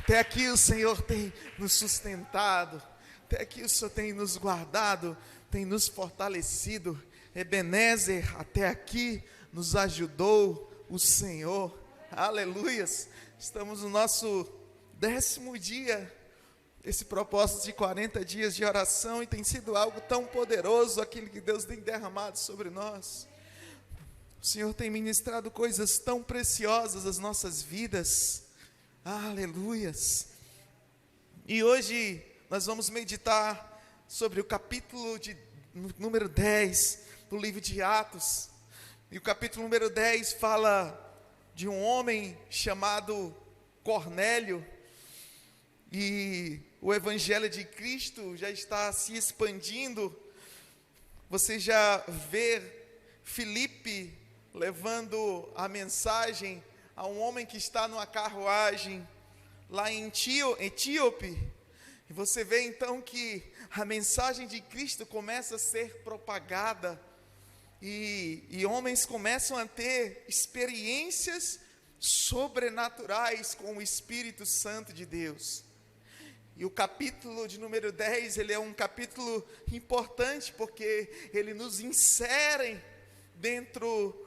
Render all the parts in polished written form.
Até aqui o Senhor tem nos sustentado, até aqui o Senhor tem nos guardado, tem nos fortalecido. Ebenezer, até aqui nos ajudou o Senhor. Aleluias. Estamos no nosso 10º dia, esse propósito de 40 dias de oração, e tem sido algo tão poderoso, aquilo que Deus tem derramado sobre nós. O Senhor tem ministrado coisas tão preciosas às nossas vidas. Aleluias. E hoje nós vamos meditar sobre o capítulo número 10 do livro de Atos. E o capítulo número 10 fala de um homem chamado Cornélio. E o evangelho de Cristo já está se expandindo. Você já vê Filipe levando a mensagem a um homem que está numa carruagem lá em Etíope. E você vê então que a mensagem de Cristo começa a ser propagada, e homens começam a ter experiências sobrenaturais com o Espírito Santo de Deus. E o capítulo de número 10, ele é um capítulo importante, porque ele nos insere dentro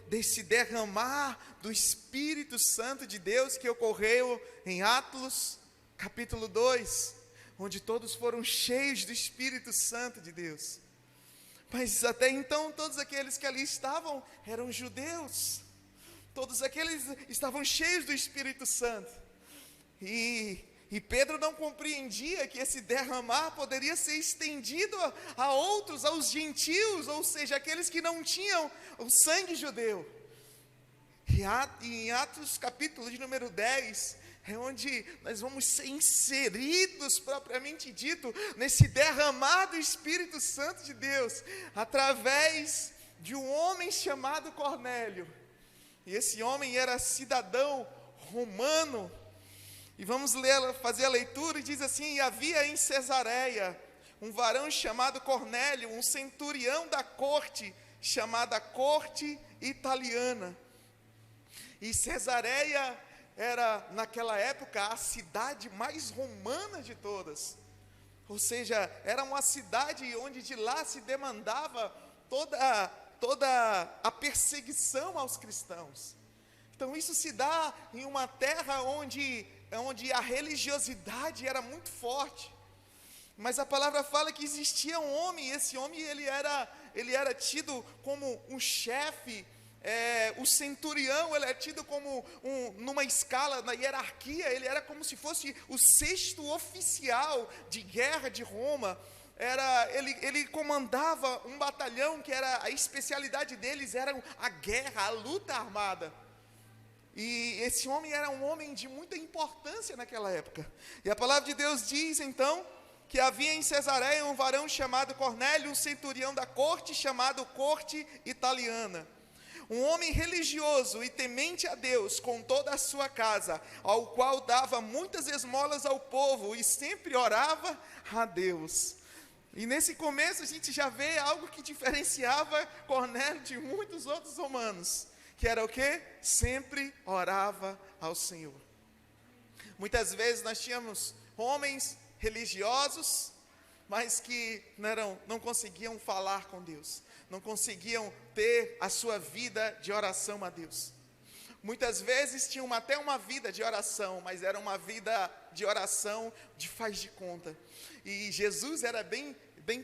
desse derramar do Espírito Santo de Deus que ocorreu em Atos capítulo 2, onde todos foram cheios do Espírito Santo de Deus. Mas até então todos aqueles que ali estavam eram judeus, todos aqueles estavam cheios do Espírito Santo, e Pedro não compreendia que esse derramar poderia ser estendido a outros, aos gentios, ou seja, aqueles que não tinham o sangue judeu. E em Atos capítulo de número 10, é onde nós vamos ser inseridos, propriamente dito, nesse derramar do Espírito Santo de Deus, através de um homem chamado Cornélio. E esse homem era cidadão romano. E vamos fazer a leitura, e diz assim: e havia em Cesareia um varão chamado Cornélio, um centurião da corte, chamada corte italiana. E Cesareia era, naquela época, a cidade mais romana de todas. Ou seja, era uma cidade onde de lá se demandava toda a perseguição aos cristãos. Então isso se dá em uma terra onde a religiosidade era muito forte. Mas a palavra fala que existia um homem, e esse homem ele era tido como um chefe. O centurião, ele é tido como numa escala, na hierarquia, ele era como se fosse o 6º oficial de guerra de Roma. Ele comandava um batalhão que era a especialidade deles, era a guerra, a luta armada. E esse homem era um homem de muita importância naquela época. E a palavra de Deus diz então que havia em Cesareia um varão chamado Cornélio, um centurião da corte, chamado corte italiana. Um homem religioso e temente a Deus com toda a sua casa, ao qual dava muitas esmolas ao povo e sempre orava a Deus. E nesse começo a gente já vê algo que diferenciava Cornélio de muitos outros romanos, que era o quê? Sempre orava ao Senhor. Muitas vezes nós tínhamos homens religiosos, mas que não conseguiam falar com Deus, não conseguiam ter a sua vida de oração a Deus. Muitas vezes tinham até uma vida de oração, mas era uma vida de oração de faz de conta. E Jesus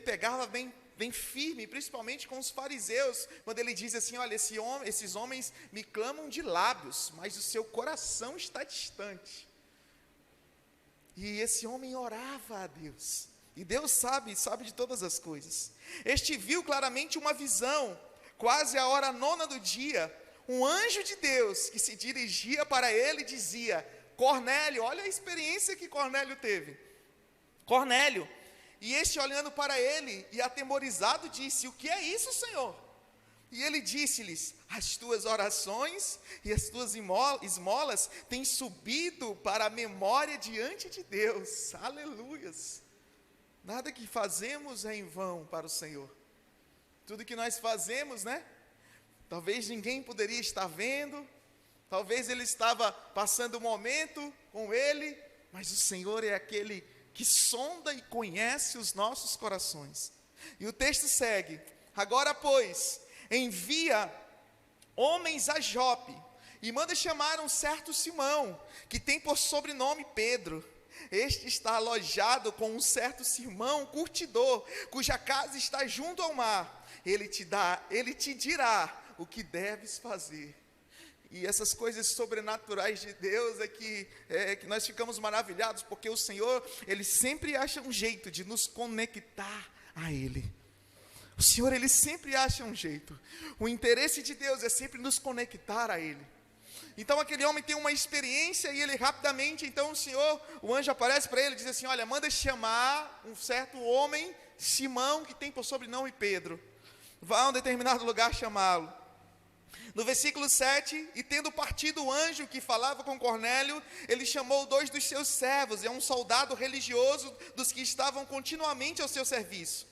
pegava bem firme, principalmente com os fariseus, quando ele diz assim: olha, esses homens me clamam de lábios, mas o seu coração está distante. E esse homem orava a Deus, e Deus sabe de todas as coisas. Este viu claramente uma visão, quase a hora 9 do dia, um anjo de Deus que se dirigia para ele e dizia: Cornélio. Olha a experiência que Cornélio teve. Cornélio. E este, olhando para ele e atemorizado, disse: o que é isso, Senhor? E ele disse-lhes: as tuas orações e as tuas esmolas têm subido para a memória diante de Deus. Aleluias. Nada que fazemos é em vão para o Senhor. Tudo que nós fazemos, talvez ninguém poderia estar vendo, talvez ele estava passando um momento com ele, mas o Senhor é aquele que sonda e conhece os nossos corações. E o texto segue: agora, pois, envia homens a Jope, e manda chamar um certo Simão, que tem por sobrenome Pedro. Este está alojado com um certo Simão curtidor, cuja casa está junto ao mar. Ele te dirá o que deves fazer. E essas coisas sobrenaturais de Deus é que nós ficamos maravilhados, porque o Senhor, Ele sempre acha um jeito de nos conectar a Ele. O Senhor, Ele sempre acha um jeito. O interesse de Deus é sempre nos conectar a Ele. Então aquele homem tem uma experiência e ele rapidamente, então o anjo aparece para ele e diz assim: olha, manda chamar um certo homem, Simão, que tem por sobrenome Pedro. Vá a um determinado lugar chamá-lo. No versículo 7, e tendo partido o anjo que falava com Cornélio, ele chamou 2 dos seus servos, um soldado religioso dos que estavam continuamente ao seu serviço.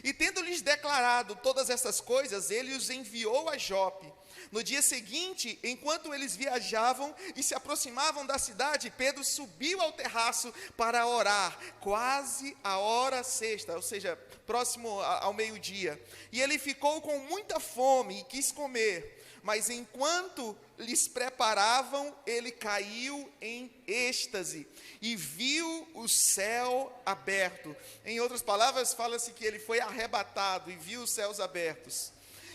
E tendo-lhes declarado todas essas coisas, ele os enviou a Jope. No dia seguinte, enquanto eles viajavam e se aproximavam da cidade, Pedro subiu ao terraço para orar, quase a hora sexta, ou seja, próximo ao meio-dia. E ele ficou com muita fome e quis comer, mas enquanto lhes preparavam, ele caiu em êxtase e viu o céu aberto. Em outras palavras, fala-se que ele foi arrebatado e viu os céus abertos.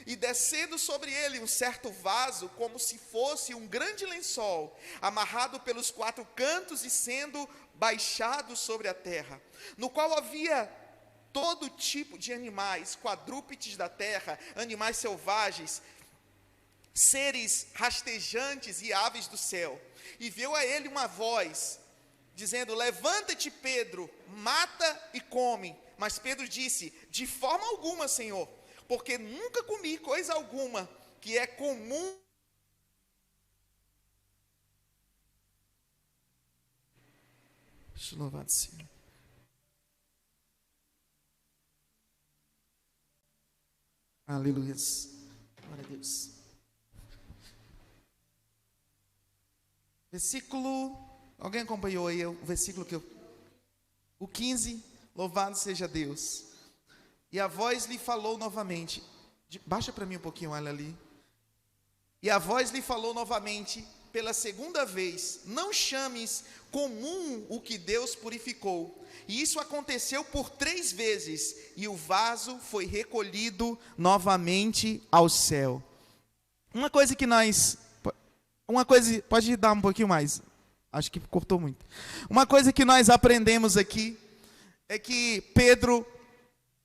E descendo sobre ele um certo vaso, como se fosse um grande lençol, amarrado pelos 4 cantos e sendo baixado sobre a terra, no qual havia todo tipo de animais, quadrúpedes da terra, animais selvagens, seres rastejantes e aves do céu. E veio a ele uma voz, dizendo: levanta-te, Pedro, mata e come. Mas Pedro disse: de forma alguma, Senhor, porque nunca comi coisa alguma que é comum. Louvado Senhor. Aleluia. Glória a Deus. Versículo, alguém acompanhou aí o versículo o 15, louvado seja Deus. E a voz lhe falou novamente, baixa para mim um pouquinho, olha ali. E a voz lhe falou novamente, pela segunda vez: não chames comum o que Deus purificou. E isso aconteceu por 3 vezes, e o vaso foi recolhido novamente ao céu. Pode dar um pouquinho mais, acho que cortou muito. Uma coisa que nós aprendemos aqui, é que Pedro,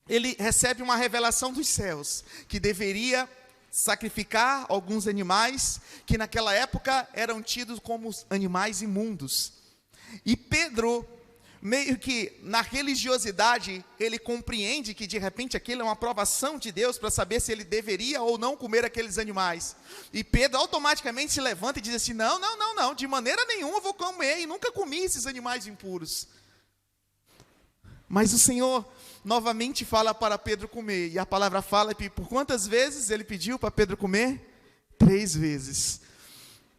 ele recebe uma revelação dos céus, que deveria sacrificar alguns animais, que naquela época eram tidos como animais imundos. E Pedro, meio que na religiosidade, ele compreende que de repente aquilo é uma aprovação de Deus, para saber se ele deveria ou não comer aqueles animais. E Pedro automaticamente se levanta e diz assim: não, de maneira nenhuma eu vou comer, e nunca comi esses animais impuros. Mas o Senhor novamente fala para Pedro comer, e a palavra fala que por quantas vezes ele pediu para Pedro comer? 3 vezes.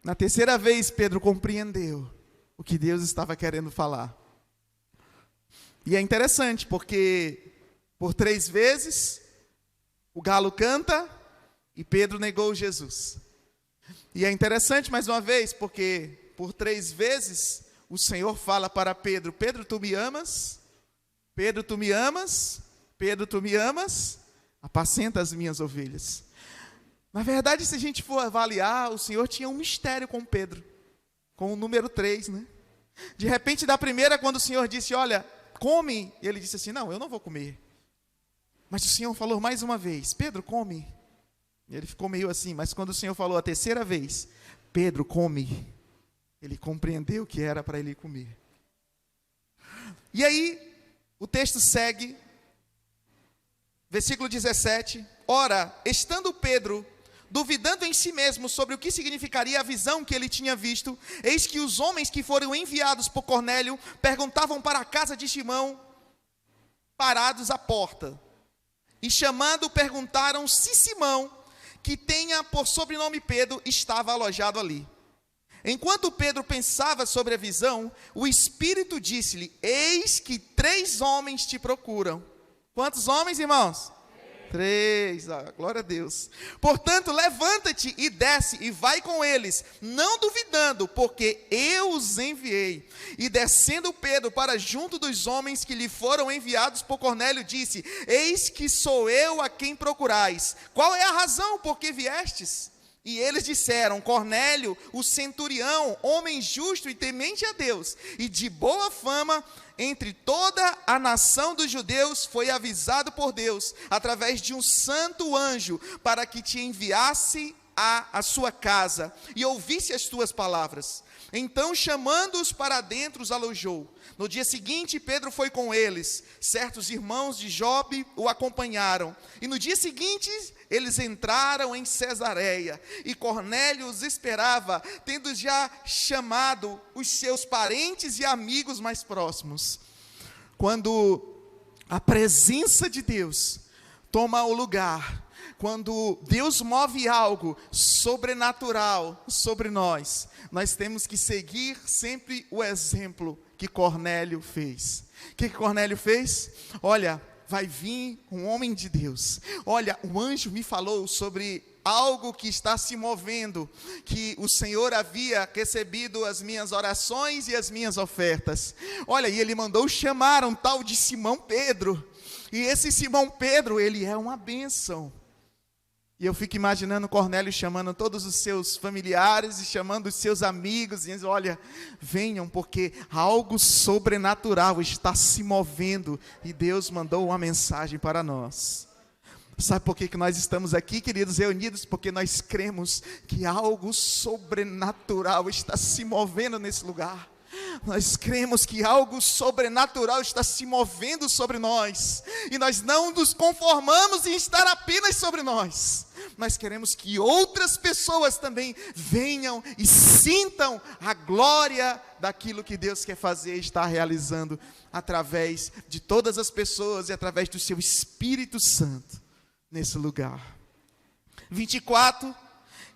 Na 3ª vez, Pedro compreendeu o que Deus estava querendo falar. E é interessante, porque por 3 vezes o galo canta e Pedro negou Jesus. E é interessante mais uma vez, porque por 3 vezes o Senhor fala para Pedro: Pedro, tu me amas? Pedro, tu me amas? Pedro, tu me amas? Apacenta as minhas ovelhas. Na verdade, se a gente for avaliar, o Senhor tinha um mistério com Pedro, com o número 3, né? De repente, da primeira, quando o Senhor disse: olha, come, e ele disse assim: não, eu não vou comer. Mas o Senhor falou mais uma vez: Pedro, come. E ele ficou meio assim, mas quando o Senhor falou a 3ª vez: Pedro, come, ele compreendeu que era para ele comer. E aí, o texto segue, versículo 17: ora, estando Pedro duvidando em si mesmo sobre o que significaria a visão que ele tinha visto, eis que os homens que foram enviados por Cornélio perguntavam para a casa de Simão, parados à porta. E chamando, perguntaram se Simão, que tenha por sobrenome Pedro, estava alojado ali. Enquanto Pedro pensava sobre a visão, o Espírito disse-lhe: eis que 3 homens te procuram. Quantos homens, irmãos? 3, glória a Deus. Portanto, levanta-te e desce e vai com eles, não duvidando, porque eu os enviei. E descendo Pedro para junto dos homens que lhe foram enviados por Cornélio, disse: eis que sou eu a quem procurais. Qual é a razão por que viestes? E eles disseram: Cornélio, o centurião, homem justo e temente a Deus, e de boa fama entre toda a nação dos judeus, foi avisado por Deus, através de um santo anjo, para que te enviasse à sua casa, e ouvisse as tuas palavras. Então, chamando-os para dentro, os alojou. No dia seguinte, Pedro foi com eles. Certos irmãos de Jope o acompanharam. E no dia seguinte, eles entraram em Cesareia. E Cornélio os esperava, tendo já chamado os seus parentes e amigos mais próximos. Quando a presença de Deus toma o lugar, quando Deus move algo sobrenatural sobre nós temos que seguir sempre o exemplo que Cornélio fez. O que Cornélio fez? Olha, vai vir um homem de Deus. Olha, o anjo me falou sobre algo que está se movendo, que o Senhor havia recebido as minhas orações e as minhas ofertas. Olha, e ele mandou chamar um tal de Simão Pedro. E esse Simão Pedro, ele é uma bênção. E eu fico imaginando Cornélio chamando todos os seus familiares e chamando os seus amigos, e dizendo: olha, venham, porque algo sobrenatural está se movendo, e Deus mandou uma mensagem para nós. Sabe por que nós estamos aqui, queridos, reunidos? Porque nós cremos que algo sobrenatural está se movendo nesse lugar. Nós cremos que algo sobrenatural está se movendo sobre nós, e nós não nos conformamos em estar apenas sobre nós. Nós queremos que outras pessoas também venham e sintam a glória daquilo que Deus quer fazer e está realizando através de todas as pessoas e através do seu Espírito Santo nesse lugar. 24.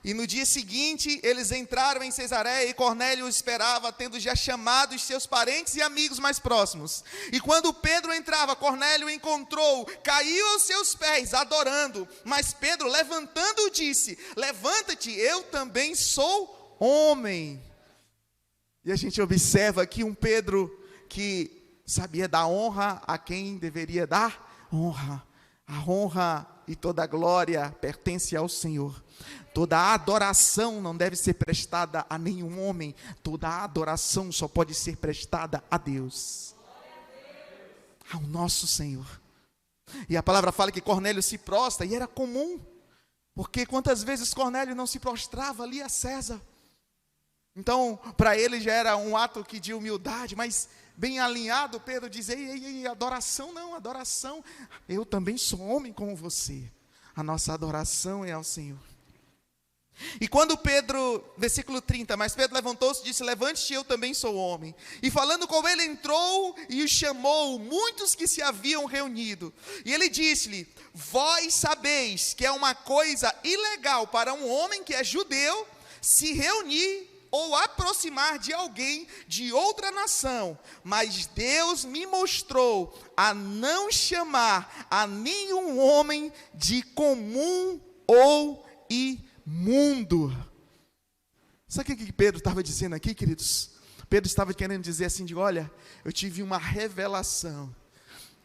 E no dia seguinte, eles entraram em Cesareia, e Cornélio os esperava, tendo já chamado os seus parentes e amigos mais próximos. E quando Pedro entrava, Cornélio o encontrou, caiu aos seus pés, adorando. Mas Pedro, levantando, disse: levanta-te, eu também sou homem. E a gente observa aqui um Pedro que sabia dar honra a quem deveria dar honra. A honra e toda a glória pertence ao Senhor. Toda a adoração não deve ser prestada a nenhum homem. Toda a adoração só pode ser prestada a Deus, ao nosso Senhor. E a palavra fala que Cornélio se prostra, e era comum, porque quantas vezes Cornélio não se prostrava ali a César? Então, para ele já era um ato de humildade, mas bem alinhado, Pedro diz: ei, adoração não, adoração, eu também sou homem como você. A nossa adoração é ao Senhor. E quando Pedro, versículo 30, mas Pedro levantou-se e disse: levante-te, eu também sou homem. E falando com ele, entrou e os chamou, muitos que se haviam reunido. E ele disse-lhe: vós sabeis que é uma coisa ilegal para um homem que é judeu se reunir ou aproximar de alguém de outra nação, mas Deus me mostrou a não chamar a nenhum homem de comum ou imundo. Sabe o que Pedro estava dizendo aqui, queridos? Pedro estava querendo dizer assim, olha, eu tive uma revelação,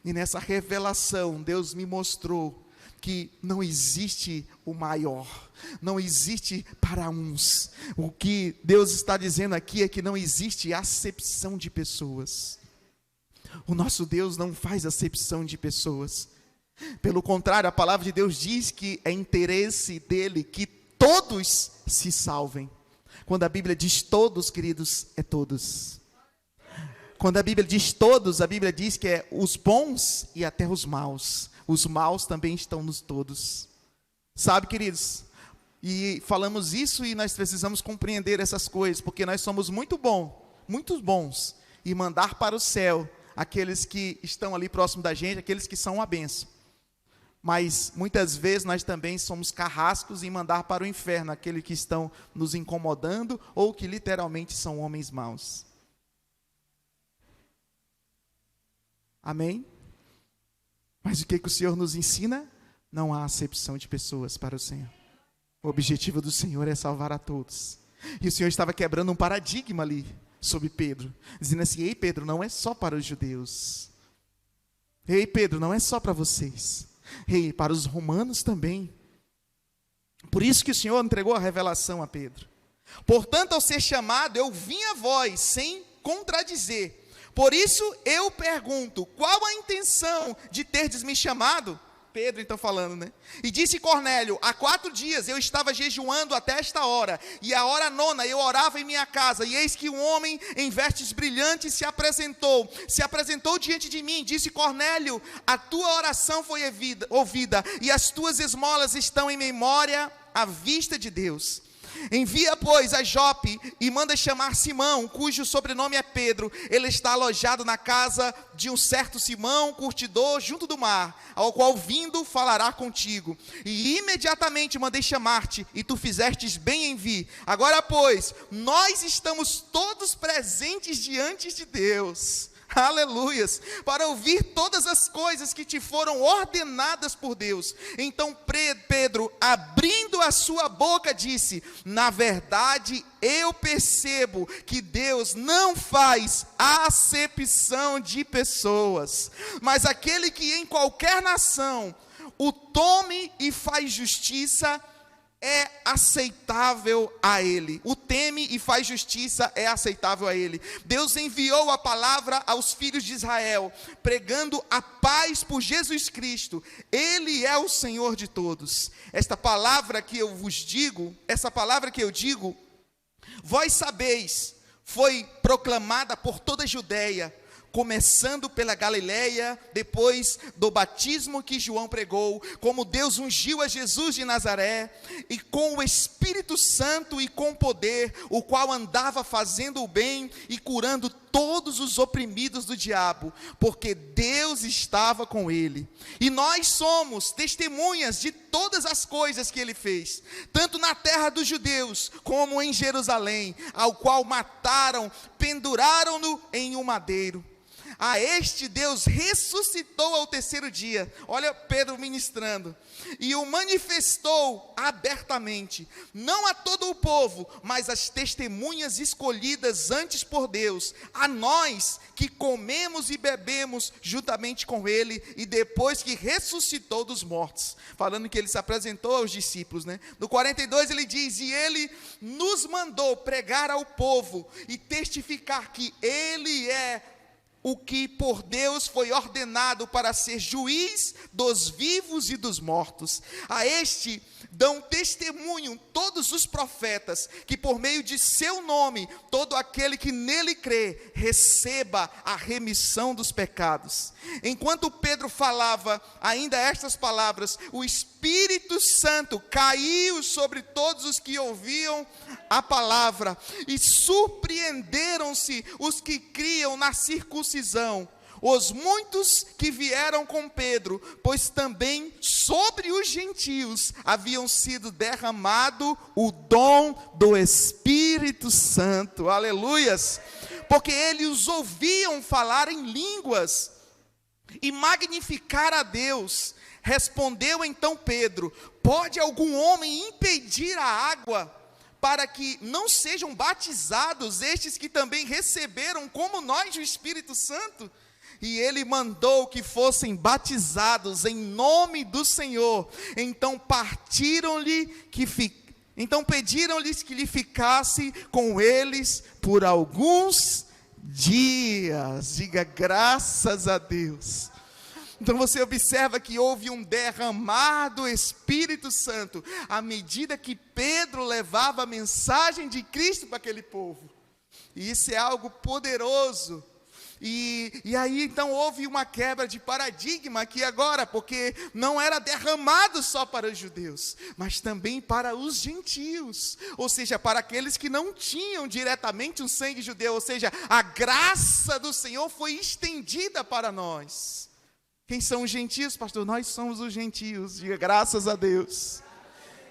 e nessa revelação Deus me mostrou que não existe o maior, não existe para uns. O que Deus está dizendo aqui é que não existe acepção de pessoas. O nosso Deus não faz acepção de pessoas. Pelo contrário, a palavra de Deus diz que é interesse dele que todos se salvem. Quando a Bíblia diz todos, queridos, é todos. Quando a Bíblia diz todos, a Bíblia diz que é os bons e até os maus. Os maus também estão nos todos. Sabe, queridos? E falamos isso, e nós precisamos compreender essas coisas, porque nós somos muito bons, e mandar para o céu aqueles que estão ali próximo da gente, aqueles que são uma bênção. Mas muitas vezes nós também somos carrascos em mandar para o inferno aqueles que estão nos incomodando ou que literalmente são homens maus. Amém? Mas o que o Senhor nos ensina? Não há acepção de pessoas para o Senhor. O objetivo do Senhor é salvar a todos. E o Senhor estava quebrando um paradigma ali sobre Pedro, dizendo assim: ei Pedro, não é só para os judeus. Ei Pedro, não é só para vocês. Ei, para os romanos também. Por isso que o Senhor entregou a revelação a Pedro. Portanto, ao ser chamado, eu vim a vós sem contradizer. Por isso eu pergunto, qual a intenção de terdes me chamado? Pedro então falando, né? E disse Cornélio: há 4 dias eu estava jejuando até esta hora, e à hora 9ª eu orava em minha casa, e eis que um homem em vestes brilhantes se apresentou diante de mim. Disse Cornélio: a tua oração foi ouvida, e as tuas esmolas estão em memória à vista de Deus. Envia, pois, a Jope e manda chamar Simão, cujo sobrenome é Pedro. Ele está alojado na casa de um certo Simão, curtidor, junto do mar, ao qual vindo falará contigo. E imediatamente mandei chamar-te, e tu fizestes bem em vir. Agora, pois, nós estamos todos presentes diante de Deus. Aleluias, para ouvir todas as coisas que te foram ordenadas por Deus. Então Pedro, abrindo a sua boca, disse: na verdade eu percebo que Deus não faz acepção de pessoas, mas aquele que em qualquer nação o tome e faz justiça é aceitável a Ele. O teme e faz justiça é aceitável a Ele. Deus enviou a palavra aos filhos de Israel, pregando a paz por Jesus Cristo. Ele é o Senhor de todos. Esta palavra que eu digo, vós sabeis, foi proclamada por toda a Judeia, começando pela Galileia, depois do batismo que João pregou, como Deus ungiu a Jesus de Nazaré, e com o Espírito Santo e com poder, o qual andava fazendo o bem e curando todos os oprimidos do diabo, porque Deus estava com ele. E nós somos testemunhas de todas as coisas que ele fez, tanto na terra dos judeus, como em Jerusalém, ao qual mataram, penduraram-no em um madeiro. A este Deus ressuscitou ao 3º dia. Olha Pedro ministrando. E o manifestou abertamente, não a todo o povo, mas às testemunhas escolhidas antes por Deus, a nós que comemos e bebemos juntamente com ele, e depois que ressuscitou dos mortos. Falando que ele se apresentou aos discípulos, né? No 42 ele diz: e ele nos mandou pregar ao povo e testificar que ele é o que por Deus foi ordenado para ser juiz dos vivos e dos mortos. A este dão testemunho todos os profetas, que por meio de seu nome, todo aquele que nele crê, receba a remissão dos pecados. Enquanto Pedro falava ainda estas palavras, o Espírito Santo caiu sobre todos os que ouviam a palavra, e surpreenderam-se os que criam na circuncisão, os muitos que vieram com Pedro, pois também sobre os gentios haviam sido derramado o dom do Espírito Santo. Aleluias! Porque eles os ouviam falar em línguas e magnificar a Deus. Respondeu então Pedro: pode algum homem impedir a água para que não sejam batizados estes que também receberam como nós o Espírito Santo? E ele mandou que fossem batizados em nome do Senhor. Então pediram-lhes que lhe ficasse com eles por alguns dias. Diga graças a Deus. Então você observa que houve um derramar do Espírito Santo à medida que Pedro levava a mensagem de Cristo para aquele povo. E isso é algo poderoso. E aí então houve uma quebra de paradigma aqui agora, porque não era derramado só para os judeus, mas também para os gentios, ou seja, para aqueles que não tinham diretamente um sangue judeu, ou seja, a graça do Senhor foi estendida para nós. Quem são os gentios, pastor? Nós somos os gentios, diga graças a Deus.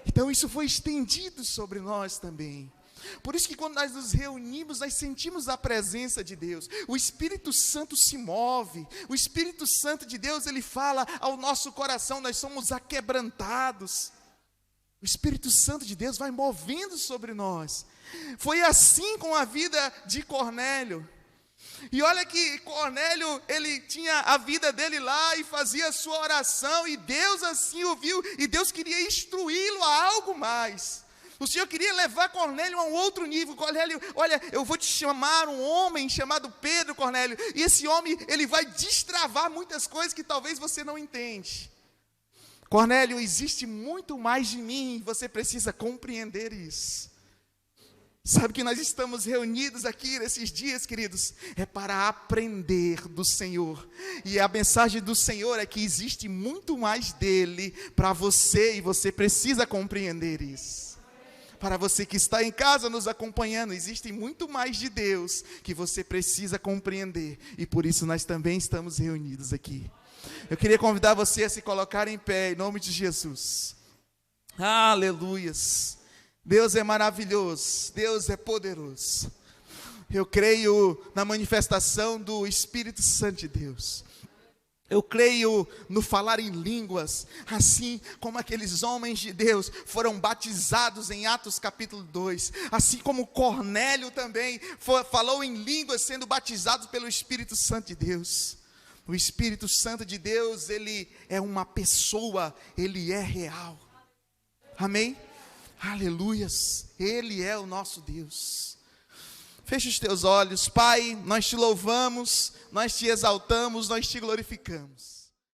Então isso foi estendido sobre nós também. Por isso que quando nós nos reunimos, nós sentimos a presença de Deus. O Espírito Santo se move. O Espírito Santo de Deus, ele fala ao nosso coração, nós somos aquebrantados. O Espírito Santo de Deus vai movendo sobre nós. Foi assim com a vida de Cornélio. E olha que Cornélio, ele tinha a vida dele lá e fazia a sua oração, e Deus assim o viu, e Deus queria instruí-lo a algo mais. O Senhor queria levar Cornélio a um outro nível. Cornélio, olha, eu vou te chamar um homem chamado Pedro, Cornélio, e esse homem, ele vai destravar muitas coisas que talvez você não entende. Cornélio, existe muito mais de mim, você precisa compreender isso. Sabe que nós estamos reunidos aqui nesses dias, queridos, é para aprender do Senhor. E a mensagem do Senhor é que existe muito mais dele para você, e você precisa compreender isso. Para você que está em casa nos acompanhando, existe muito mais de Deus que você precisa compreender. E por isso nós também estamos reunidos aqui. Eu queria convidar você a se colocar em pé, em nome de Jesus. Aleluias. Deus é maravilhoso, Deus é poderoso. Eu creio na manifestação do Espírito Santo de Deus. Eu creio no falar em línguas, assim como aqueles homens de Deus foram batizados em Atos capítulo 2, assim como Cornélio também falou em línguas sendo batizado pelo Espírito Santo de Deus. O Espírito Santo de Deus, ele é uma pessoa, ele é real. Amém? Aleluias, ele é o nosso Deus. Feche os teus olhos. Pai, nós te louvamos, nós te exaltamos, nós te glorificamos.